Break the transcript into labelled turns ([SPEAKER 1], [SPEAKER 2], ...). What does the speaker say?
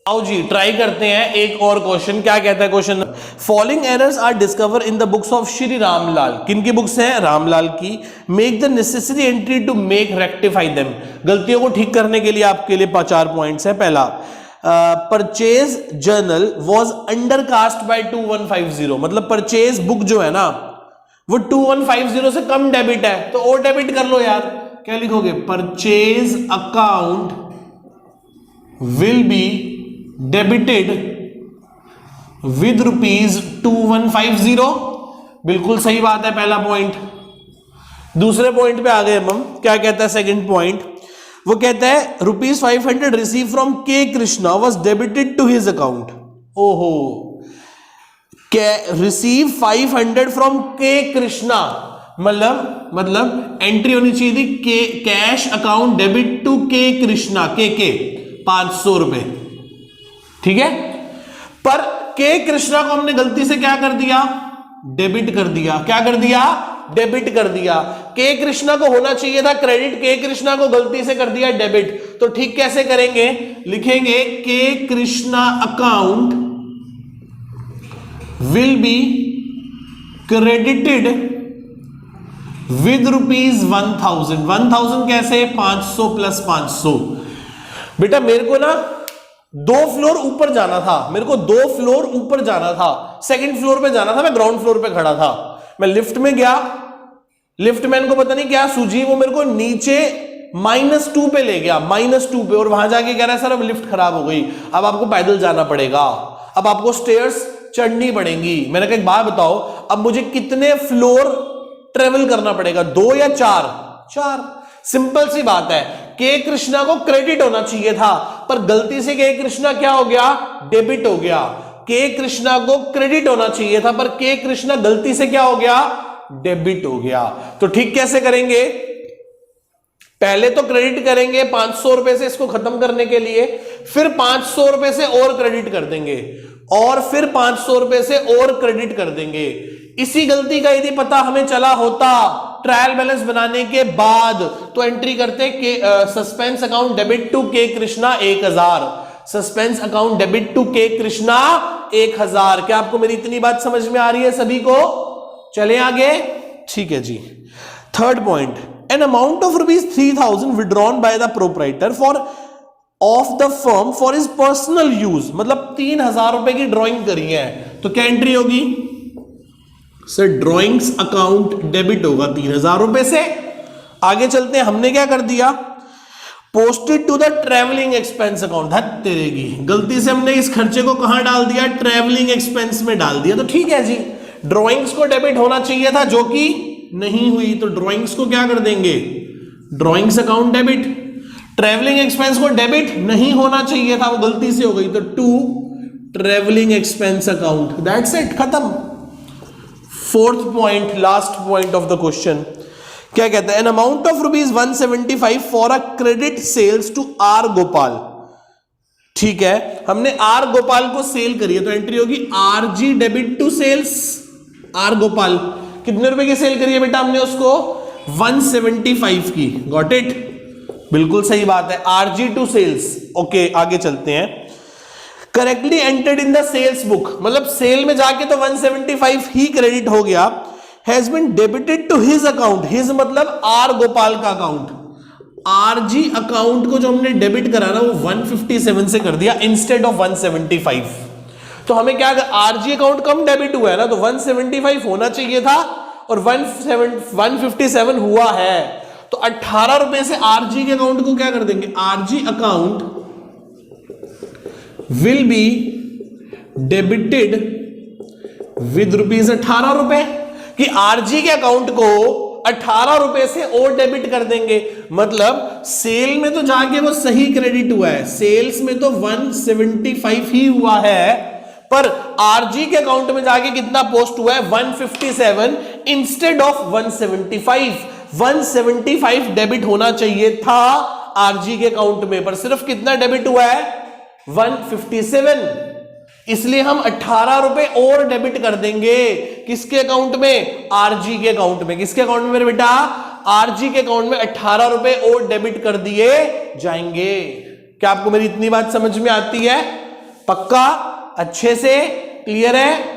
[SPEAKER 1] आओ जी ट्राई करते हैं एक और क्वेश्चन। क्या कहता है question? Following errors are discover in the books of Shri Ramlal. किन की बुक्स हैं? रामलाल की। Make the necessary entry to make rectify them. गलतियों को ठीक करने के लिए आपके लिए 4 पॉइंट्स है। पहला, purchase journal was undercast bye 2150। मतलब परचेज बुक जो है ना वो 2150 से कम डेबिट है, तो और डेबिट कर लो यार। क्या लिखोगे? Purchase account will be debited with ₹2150। बिल्कुल सही बात है, पहला पॉइंट। दूसरे पॉइंट पे आ गए हम। क्या कहता है सेकंड पॉइंट? वो कहता है ₹500 receive from K Krishna was debited to his account. ओहो, रिसीव 500 फ्रॉम के कृष्णा, मतलब एंट्री होनी चाहिए थी के cash account debit to K Krishna, के 500 रुपए, ठीक है। पर के कृष्णा को हमने गलती से क्या कर दिया? डेबिट कर दिया। क्या कर दिया? डेबिट कर दिया। के कृष्णा को होना चाहिए था क्रेडिट, के कृष्णा को गलती से कर दिया डेबिट। तो ठीक कैसे करेंगे? लिखेंगे के Krishna account will be credited with ₹1000। 1000 कैसे? 500 प्लस 500। बेटा मेरे को ना 2 फ्लोर ऊपर जाना था, मेरे को 2 फ्लोर ऊपर जाना था, सेकंड फ्लोर पे जाना था, मैं ग्राउंड फ्लोर पे खड़ा था। मैं लिफ्ट में गया, लिफ्ट मैन को पता नहीं क्या सूझी, वो मेरे को नीचे -2 पे ले गया, -2 पे, और वहां जाके कह रहा है सर अब लिफ्ट खराब हो गई, अब आपको पैदल जाना पड़ेगा, अब आपको स्टेयर्स चढ़नी पड़ेंगी। मैंने कहा एक बात बताओ, अब मुझे कितने फ्लोर ट्रेवल करना पड़ेगा, 2 या 4? 4। सिंपल सी बात है, के कृष्णा को क्रेडिट होना चाहिए था, पर गलती से के कृष्णा क्या हो गया? डेबिट हो गया। के कृष्णा को क्रेडिट होना चाहिए था, पर के कृष्णा गलती से क्या हो गया? डेबिट हो गया। तो ठीक कैसे करेंगे? पहले तो क्रेडिट करेंगे 500 रुपए से इसको खत्म करने के लिए, फिर 500 रुपए से और क्रेडिट कर देंगे, और फिर 500 रुपए से और क्रेडिट कर देंगे। इसी गलती का यदि पता हमें चला होता ट्रायल बैलेंस बनाने के बाद, तो एंट्री करते के suspense account debit to K Krishna 1000, suspense account debit to K Krishna 1000। क्या आपको मेरी इतनी बात समझ में आ रही है सभी को? चले आगे, ठीक है जी। Third point, an amount of ₹3000 withdrawn by the proprietor for of the firm for his personal use. मतलब 3000 रुपए की ड्रॉइंग करी है, तो क्या एंट्री होगी? सर ड्रॉइंग्स अकाउंट डेबिट होगा 3000 रुपए से। आगे चलते हैं, हमने क्या कर दिया? Posted to the travelling expense account. धत तेरेगी, गलती से हमने इस खर्चे को कहां डाल दिया? ट्रेवलिंग एक्सपेंस में डाल दिया। तो ठीक है जी, ड्रॉइंग्स को डेबिट होना चाहिए था, जो कि नहीं हुई, तो ड्रॉइंग्स को क्या कर देंगे? Drawings account debit. Travelling expense को डेबिट नहीं होना चाहिए था, वो गलती से हो गई, तो to travelling expense account. That's it, खत्म। Fourth point, last point of the question, क्या कहता है? An amount of ₹175 for a credit sales to R Gopal. ठीक है, हमने आर गोपाल को सेल करी है, तो एंट्री होगी RG debit to sales. R Gopal कितने रुपए की सेल करी है बेटा हमने उसको? 175 की। गॉट इट, बिल्कुल सही बात है, आरजी टू सेल्स। ओके, आगे चलते हैं। Correctly entered in the sales book, मतलब सेल में जाके तो 175 ही क्रेडिट हो गया। Has been debited to his account, his मतलब आर गोपाल का अकाउंट। आरजी अकाउंट को जो हमने डेबिट करा ना, वो 157 से कर दिया इंस्टेड ऑफ 175। तो हमें क्या, आरजी अकाउंट कम डेबिट हुआ है ना, तो 175 होना चाहिए था, और 157 हुआ है, तो 18 रुपए से आरजी के अकाउंट को क्या कर देंगे? RG account will be debited with ₹18 रुपए, कि आरजी के अकाउंट को 18 रुपए से और डेबिट कर देंगे। मतलब सेल में तो जाके वो सही क्रेडिट हुआ है, सेल्स में तो 175 ही हुआ है, पर आरजी के अकाउंट में जाके कितना पोस्ट हुआ है? 157 इंस्टेड ऑफ 175। 175 डेबिट होना चाहिए था आरजी के अकाउंट में, पर सिर्फ कितना डेबिट हुआ है? 157। इसलिए हम 18 रुपए और डेबिट कर देंगे, किसके अकाउंट में? आरजी के अकाउंट में। किसके अकाउंट में मेरे बेटा? आरजी के अकाउंट में 18 रुपए और डेबिट कर दिए जाएंगे। क्या आपको मेरी इतनी बात समझ में आती है? पक्का, अच्छे से क्लियर है?